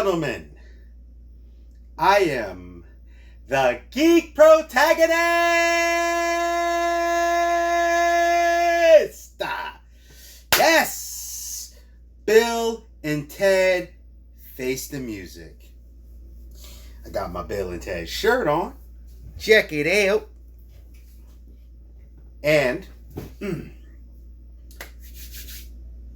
gentlemen, I am the geek protagonist! Yes! Bill and Ted Face the Music. I got my Bill and Ted shirt on. Check it out. And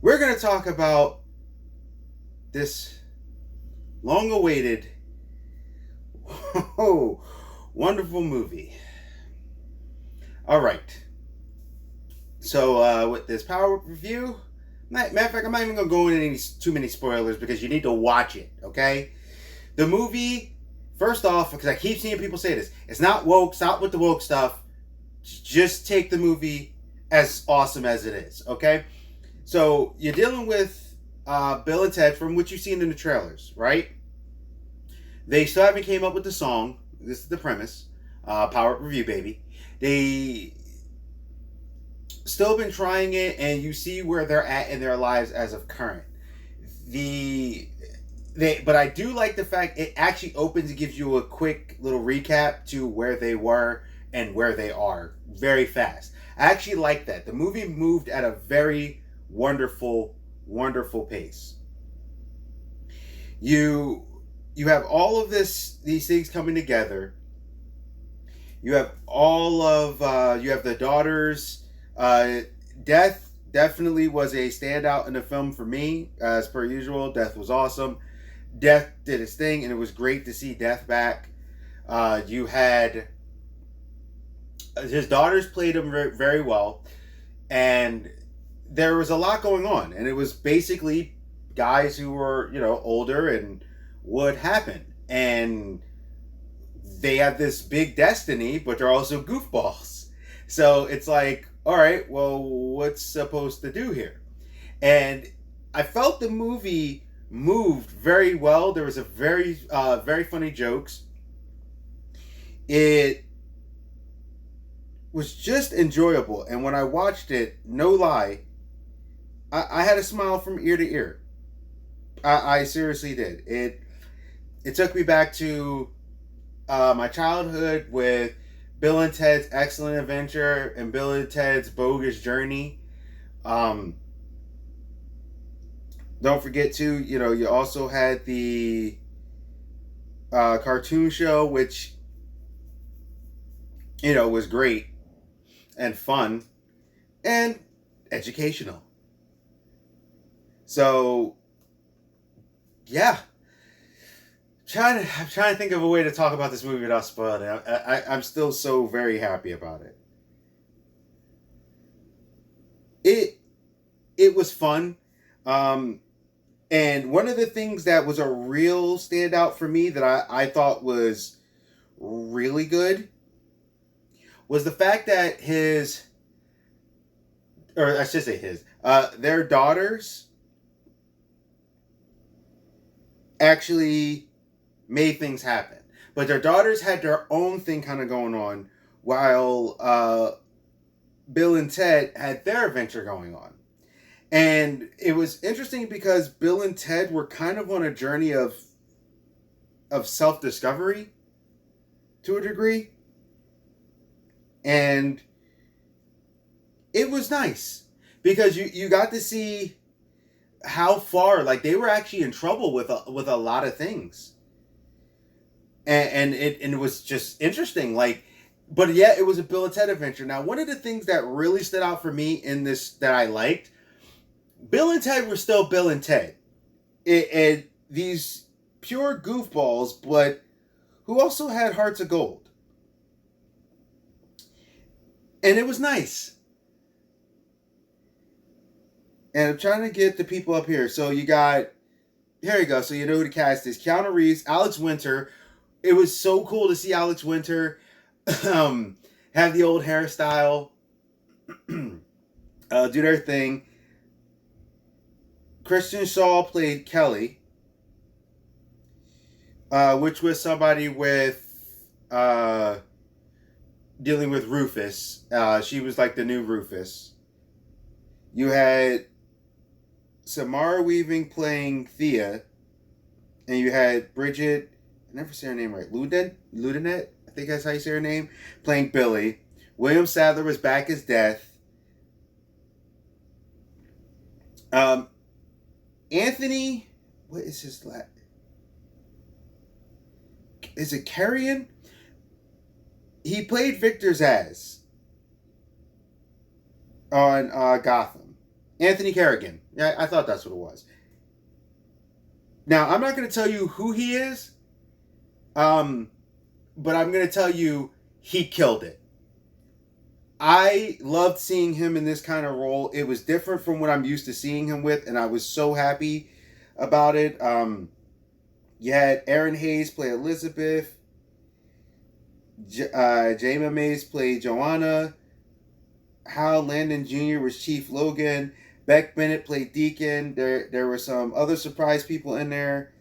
we're going to talk about this long-awaited, wonderful movie. All right. So with this Power Review, matter of fact, I'm not even going to go into too many spoilers because you need to watch it, okay? The movie, first off, because I keep seeing people say this, it's not woke, stop with the woke stuff. Just take the movie as awesome as it is, okay? So you're dealing with Bill and Ted, from what you've seen in the trailers, right? They still haven't came up with the song. This is the premise. Power Review, baby. They still been trying it, and you see where they're at in their lives as of current. But I do like the fact it actually opens and gives you a quick little recap to where they were and where they are very fast. I actually like that. The movie moved at a very wonderful pace. You have all of these things coming together. You have all of you have the daughters. Death definitely was a standout in the film for me, as per usual. Death was awesome. Death did his thing, and it was great to see Death back. You had his daughters played him very well, and there was a lot going on, and it was basically guys who were, older and what happened, and they have this big destiny, but they're also goofballs. So it's like, all right, well, what's supposed to do here? And I felt the movie moved very well. There was a very funny jokes. It was just enjoyable, and when I watched it, no lie, I had a smile from ear to ear. I seriously did. It took me back to my childhood with Bill and Ted's Excellent Adventure and Bill and Ted's Bogus Journey. Don't forget to, you also had the cartoon show, which, was great and fun and educational. So, yeah. I'm trying to think of a way to talk about this movie without spoiling it. I'm still so very happy about it. It was fun. And one of the things that was a real standout for me that I thought was really good was the fact that their daughters actually made things happen. But their daughters had their own thing kind of going on, while Bill and Ted had their adventure going on. And it was interesting because Bill and Ted were kind of on a journey of self-discovery to a degree. And it was nice because you got to see how far, like, they were actually in trouble with a lot of things. And it was just interesting, like, but yeah, it was a Bill and Ted adventure. Now, one of the things that really stood out for me in this that I liked, Bill and Ted were still Bill and Ted. These pure goofballs, but who also had hearts of gold. And it was nice. And I'm trying to get the people up here. So here you go. So you know who the cast is. Keanu Reeves, Alex Winter. It was so cool to see Alex Winter have the old hairstyle, do their thing. Kristen Shaw played Kelly, which was somebody with dealing with Rufus. She was like the new Rufus. You had Samara Weaving playing Thea, and you had Bridget. I never say her name right. Ludenet. I think that's how you say her name. Playing Billy. William Sadler was back as Death. Um, Anthony, what is his last? Is it Carrion? He played Victor Zsasz on Gotham. Anthony Carrigan. Yeah, I thought that's what it was. Now, I'm not going to tell you who he is, but I'm going to tell you he killed it. I loved seeing him in this kind of role. It was different from what I'm used to seeing him with, and I was so happy about it. You had Erin Hayes play Elizabeth. Jayma Mays played Joanna. Hal Landon Jr. was Chief Logan. Beck Bennett played Deacon. There were some other surprise people in there.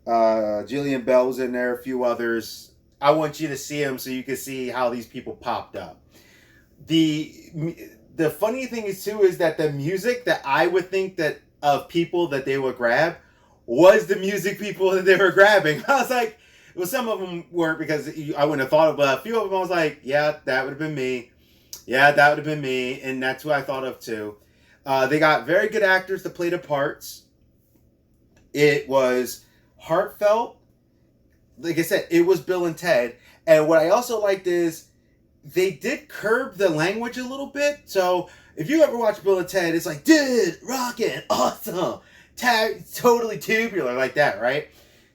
Jillian Bell was in there. A few others. I want you to see them so you can see how these people popped up. The funny thing is too is that the music that I would think that of people that they would grab was the music people that they were grabbing. I was like, well, some of them weren't because I wouldn't have thought of, but a few of them I was like, yeah, that would have been me. Yeah, that would have been me, and that's who I thought of too. They got very good actors to play the parts. It was heartfelt. Like I said, it was Bill and Ted. And what I also liked is they did curb the language a little bit. So if you ever watch Bill and Ted, it's like, dude, rockin', awesome, totally tubular, like that, right?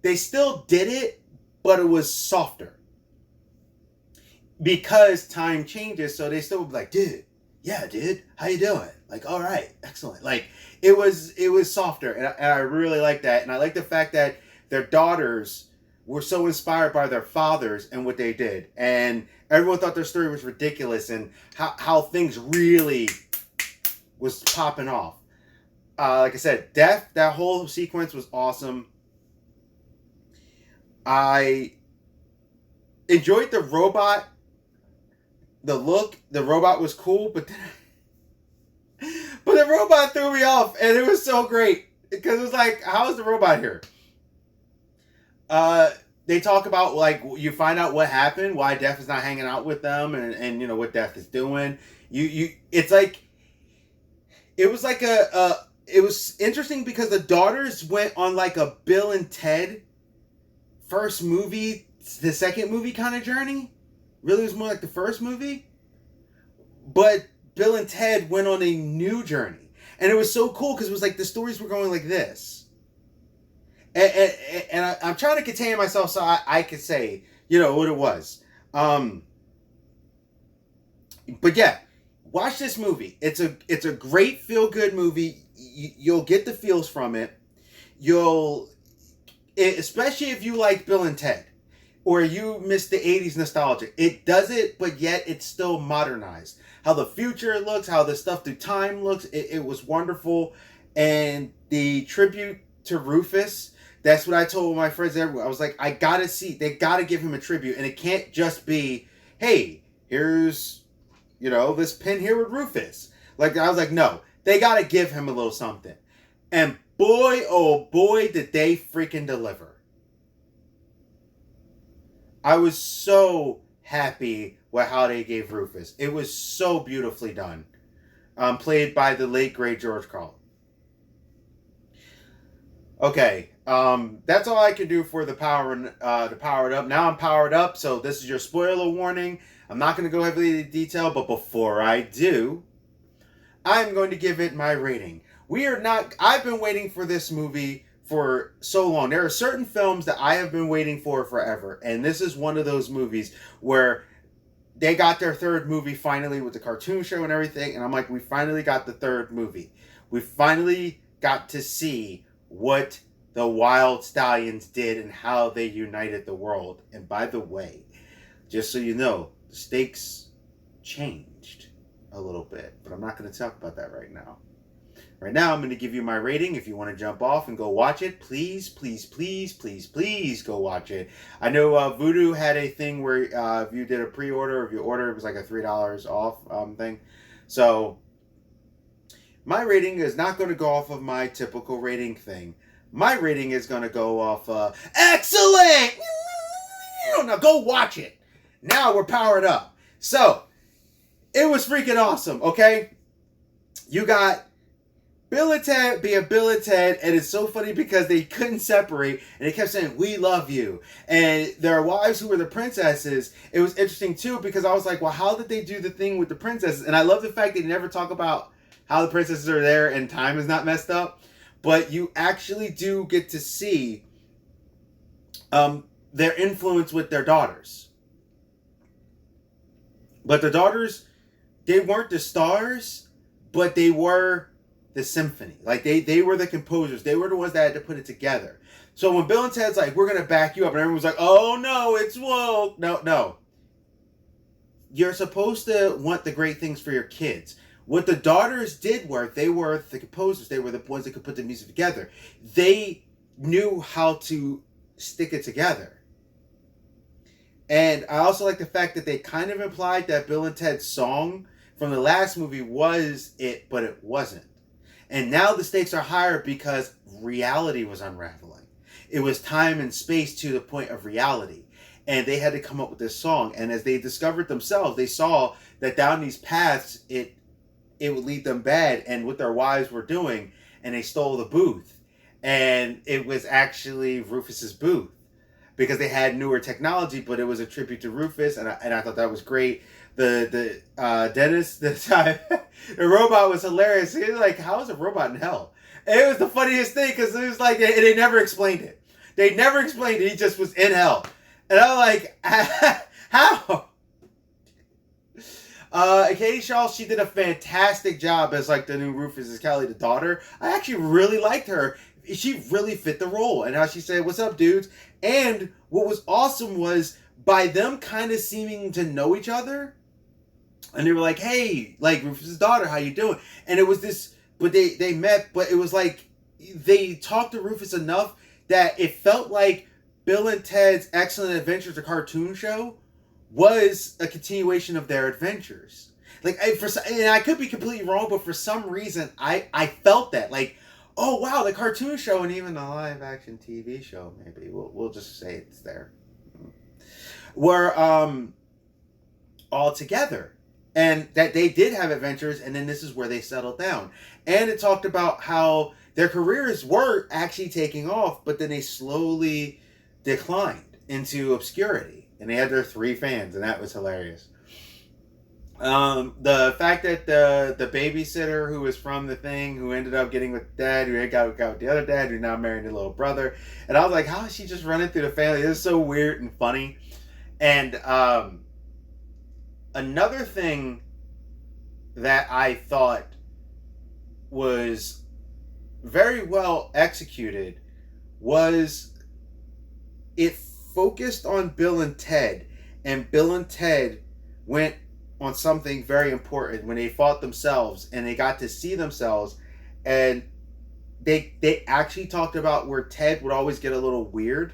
They still did it, but it was softer. Because time changes, so they still would be like, dude, yeah, dude, how you doing? Like, all right, excellent. Like, it was softer, and I really like that. And I like the fact that their daughters were so inspired by their fathers and what they did. And everyone thought their story was ridiculous and how things really was popping off. Like I said, Death, that whole sequence was awesome. I enjoyed the robot. The look, the robot was cool, but the robot threw me off, and it was so great because it was like, how is the robot here? They talk about, like, you find out what happened, why Death is not hanging out with them, and you know what Death is doing. It's like, it was like it was interesting because the daughters went on like a Bill and Ted first movie, the second movie kind of journey. Really was more like the first movie, but Bill and Ted went on a new journey, and it was so cool because it was like the stories were going like this. And I'm trying to contain myself so I could say, you know, what it was. But yeah, watch this movie. It's a great feel-good movie. You'll get the feels from it. Especially if you like Bill and Ted, or you miss the 80s nostalgia. It does it, but yet it's still modernized. How the future looks, how the stuff through time looks, it was wonderful. And the tribute to Rufus, that's what I told my friends everywhere. I was like, they gotta give him a tribute. And it can't just be, hey, here's, you know, this pin here with Rufus. Like, I was like, no, they gotta give him a little something. And boy, oh boy, did they freaking deliver. I was so happy with how they gave Rufus. It was so beautifully done. Played by the late, great George Carlin. Okay, that's all I can do for the power it up. Now I'm powered up, so this is your spoiler warning. I'm not going to go heavily into detail, but before I do, I'm going to give it my rating. I've been waiting for this movie for so long. There are certain films that I have been waiting for forever, and this is one of those movies where they got their third movie finally with the cartoon show and everything, and I'm like, we finally got the third movie. We finally got to see what the Wild Stallions did and how they united the world. And by the way, just so you know, the stakes changed a little bit, but I'm not going to talk about that right now. Right now, I'm going to give you my rating. If you want to jump off and go watch it, please, please, please, please, please go watch it. I know Vudu had a thing where if you did a pre-order, if you ordered, it was like a $3 off thing. So my rating is not going to go off of my typical rating thing. my rating is going to go off excellent. Now go watch it. Now we're powered up. So, it was freaking awesome, okay? You got Bill and Ted being Bill and Ted, and it's so funny because they couldn't separate, and they kept saying, "We love you." And their wives, who were the princesses, it was interesting too, because I was like, well, how did they do the thing with the princesses? And I love the fact they never talk about how the princesses are there and time is not messed up, but you actually do get to see their influence with their daughters. But the daughters, they weren't the stars, but they were the symphony. Like, they were the composers. They were the ones that had to put it together. So when Bill and Ted's like, we're going to back you up, and everyone's like, oh no, it's woke. No. You're supposed to want the great things for your kids. What the daughters did were, they were the composers. They were the ones that could put the music together. They knew how to stick it together. And I also like the fact that they kind of implied that Bill and Ted's song from the last movie was it, but it wasn't. And now the stakes are higher because reality was unraveling. It was time and space to the point of reality. And they had to come up with this song. And as they discovered themselves, they saw that down these paths, it would lead them bad. And what their wives were doing, and they stole the booth. And it was actually Rufus's booth, because they had newer technology, but it was a tribute to Rufus, and I thought that was great. The Dennis, the robot was hilarious. He was like, how is a robot in hell? And it was the funniest thing, because it was like, they never explained it. They never explained it. He just was in hell. And I'm like, how? Katie Shaw, she did a fantastic job as like the new Rufus, as Callie, the daughter. I actually really liked her. She really fit the role, and how she said, "What's up, dudes?" And what was awesome was, by them kind of seeming to know each other, and they were like, "Hey, like Rufus's daughter, how you doing?" And it was this, but they met, but it was like they talked to Rufus enough that it felt like Bill and Ted's Excellent Adventures, a cartoon show, was a continuation of their adventures. Like, and I could be completely wrong, but for some reason, I felt that, like, oh wow, the cartoon show and even the live action TV show, maybe we'll just say it's there, were all together, and that they did have adventures, and then this is where they settled down. And it talked about how their careers were actually taking off, but then they slowly declined into obscurity, and they had their 3 fans, and that was hilarious. The fact that the babysitter who was from the thing, who ended up getting with dad, who got with the other dad, who now married the little brother, and I was like, how is she just running through the family? This is so weird and funny. And another thing that I thought was very well executed was it focused on Bill and Ted, and Bill and Ted went on something very important when they fought themselves, and they got to see themselves, and they actually talked about where Ted would always get a little weird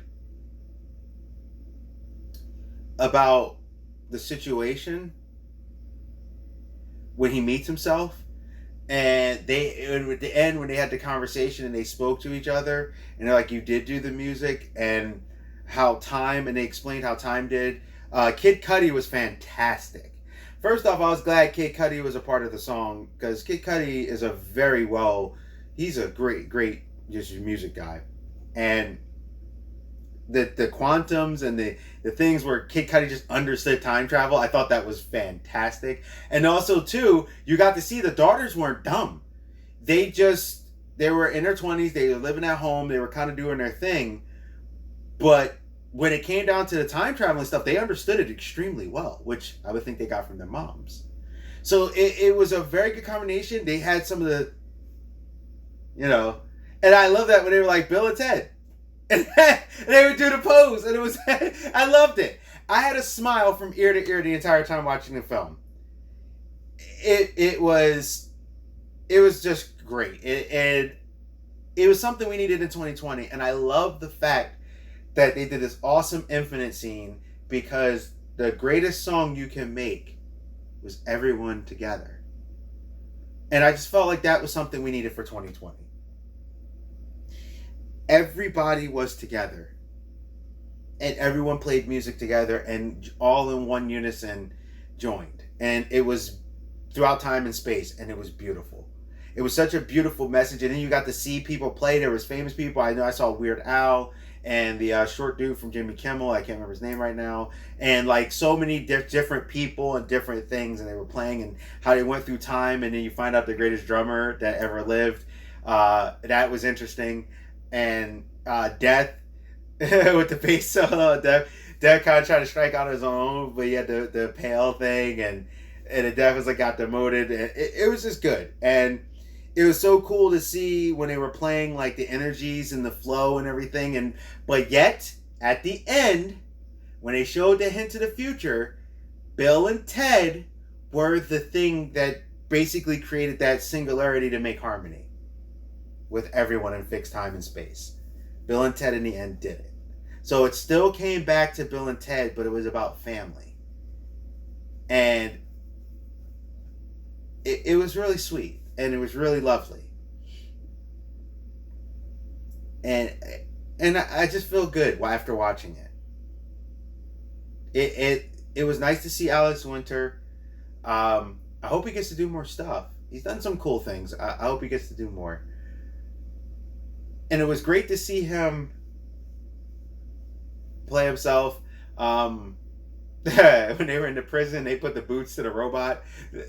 about the situation when he meets himself. And at the end, when they had the conversation and they spoke to each other, and they're like, you did do the music, and how time, and they explained how time did. Kid Cudi was fantastic. First off, I was glad Kid Cudi was a part of the song, because Kid Cudi is he's a great just music guy. And the quantums and the things where Kid Cudi just understood time travel, I thought that was fantastic. And also, too, you got to see the daughters weren't dumb. They were in their 20s, they were living at home, they were kind of doing their thing. But when it came down to the time traveling stuff, they understood it extremely well, which I would think they got from their moms. So it was a very good combination. They had some of the, and I love that when they were like Bill and Ted. And they would do the pose, and it was, I loved it. I had a smile from ear to ear the entire time watching the film. It was just great. And it was something we needed in 2020, and I love the fact that they did this awesome Infinite scene, because the greatest song you can make was everyone together. And I just felt like that was something we needed for 2020. everybody was together, and everyone played music together, and all in one unison joined, and it was throughout time and space, and it was beautiful. It was such a beautiful message, and then you got to see people play. There was famous people. I know I saw Weird Al and the short dude from Jimmy Kimmel. I can't remember his name right now. And like so many different people and different things, and they were playing and how they went through time, and then you find out the greatest drummer that ever lived. That was interesting, and Death with the face Death. Death kind of tried to strike out his own, but he had the pale thing, and the Death was like got demoted, and it was just good. And it was so cool to see when they were playing like the energies and the flow and everything, and but yet at the end when they showed the hint to the future, Bill and Ted were the thing that basically created that singularity to make harmony with everyone in fixed time and space. Bill and Ted in the end did it. So it still came back to Bill and Ted, but it was about family. And it was really sweet, and it was really lovely. And I just feel good after watching it. It was nice to see Alex Winter. I hope he gets to do more stuff. He's done some cool things. I hope he gets to do more. And it was great to see him play himself. When they were in the prison, they put the boots to the robot.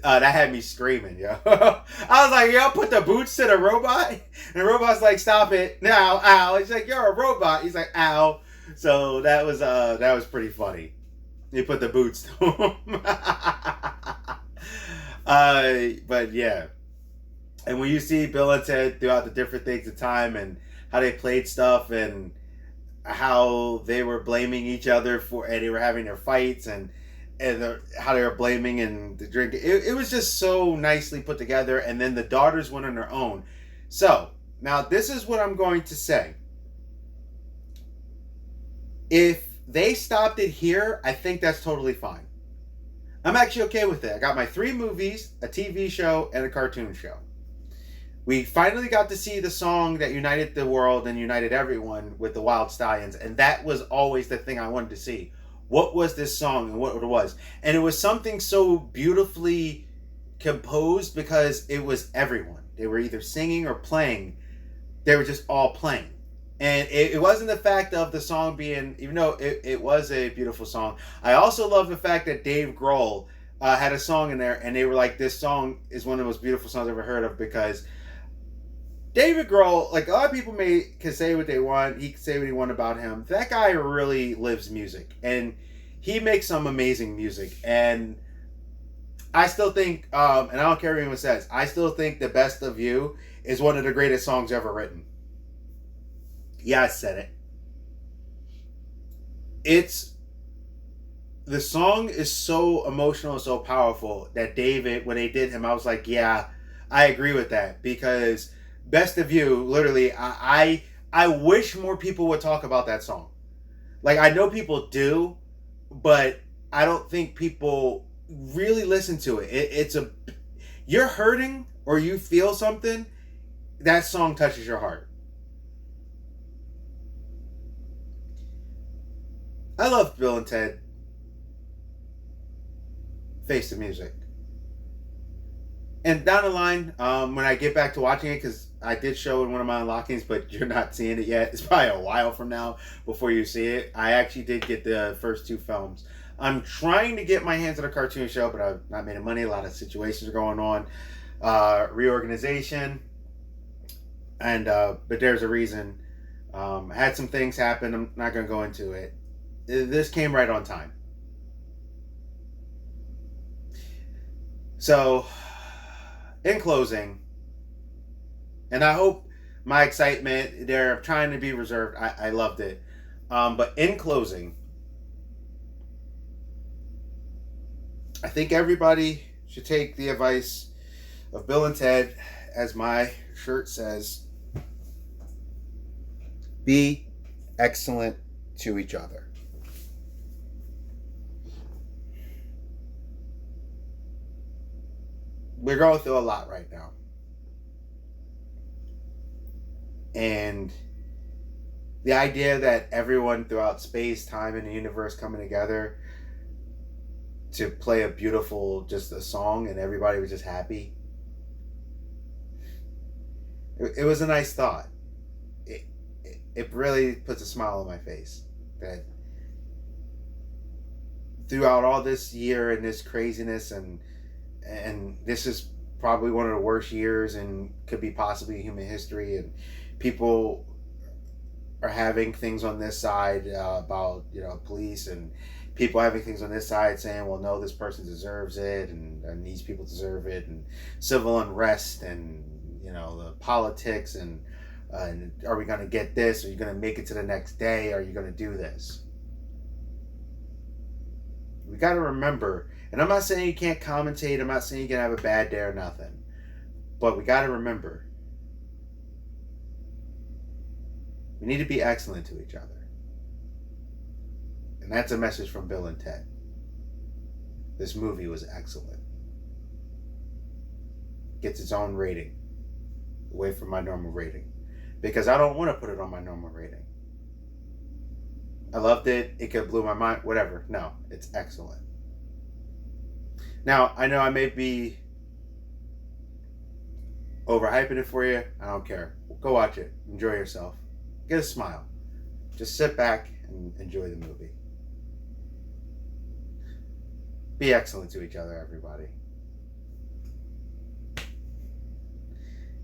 That had me screaming, yo. I was like, yo, put the boots to the robot? And the robot's like, stop it. Now, ow. He's like, you're a robot. He's like, ow. So that was pretty funny. They put the boots to him. But yeah. And when you see Bill and Ted throughout the different things of time and how they played stuff and how they were blaming each other and they were having their fights and how they were blaming and the drink. It was just so nicely put together. And then the daughters went on their own. So now this is what I'm going to say. If they stopped it here, I think that's totally fine. I'm actually okay with it. I got my 3 movies, a TV show, and a cartoon show. We finally got to see the song that united the world and united everyone with the Wild Stallions, and that was always the thing I wanted to see. What was this song and what it was? And it was something so beautifully composed because it was everyone. They were either singing or playing. They were just all playing. And it wasn't the fact of the song being, even though it was a beautiful song, I also love the fact that Dave Grohl had a song in there, and they were like, this song is one of the most beautiful songs I've ever heard of, because David Grohl, like a lot of people can say what they want, he can say what he wants about him. That guy really lives music, and he makes some amazing music. And I still think, and I don't care what anyone says, I still think The Best of You is one of the greatest songs ever written. Yeah, I said it. The song is so emotional and so powerful that David, when they did him, I was like, yeah, I agree with that, because Best of You, literally, I wish more people would talk about that song. Like, I know people do, but I don't think people really listen to it. You're hurting or you feel something, that song touches your heart. I love Bill and Ted Face the Music. And down the line, when I get back to watching it, because I did show in one of my unlockings, but you're not seeing it yet. It's probably a while from now before you see it. I actually did get the first 2 films. I'm trying to get my hands on a cartoon show, but I've not made any money. A lot of situations are going on. Reorganization. And but there's a reason. I had some things happen. I'm not going to go into it. This came right on time. So, in closing, and I hope my excitement, they're trying to be reserved. I loved it. But in closing, I think everybody should take the advice of Bill and Ted, as my shirt says. Be excellent to each other. We're going through a lot right now. And The idea that everyone throughout space, time, and the universe coming together to play a beautiful, just a song, and everybody was just happy. It was a nice thought. It really puts a smile on my face that throughout all this year and this craziness, and this is probably one of the worst years and could be possibly human history, and people are having things on this side about police, and people having things on this side saying, well, no, this person deserves it, and these people deserve it, and civil unrest, and the politics, and are we going to get this? Are you going to make it to the next day? Are you going to do this? We got to remember, and I'm not saying you can't commentate, I'm not saying you can have a bad day or nothing, but we got to remember, we need to be excellent to each other. And that's a message from Bill and Ted. This movie was excellent. Gets its own rating, away from my normal rating, because I don't want to put it on my normal rating. I loved it. It could blew my mind. Whatever. No, it's excellent. Now, I know I may be overhyping it for you. I don't care. Go watch it. Enjoy yourself. Get a smile. Just sit back and enjoy the movie. Be excellent to each other, everybody.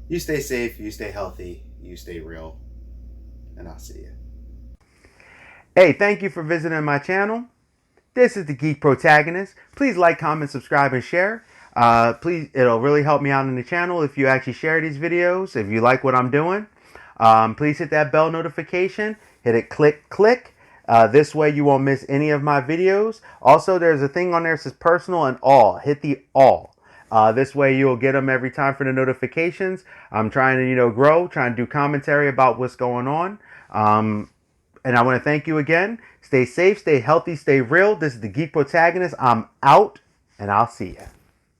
You stay safe. You stay healthy. You stay real. And I'll see you. Hey, thank you for visiting my channel. This is the Geek Protagonist. Please like, comment, subscribe, and share. Please, it'll really help me out in the channel if you actually share these videos, if you like what I'm doing. Please hit that bell notification. Hit it, click. This way you won't miss any of my videos. Also, there's a thing on there that says personal and all. Hit the all. This way you'll get them every time for the notifications. I'm trying to, grow, trying to do commentary about what's going on. And I want to thank you again. Stay safe, stay healthy, stay real. This is the Geek Protagonist. I'm out, and I'll see ya.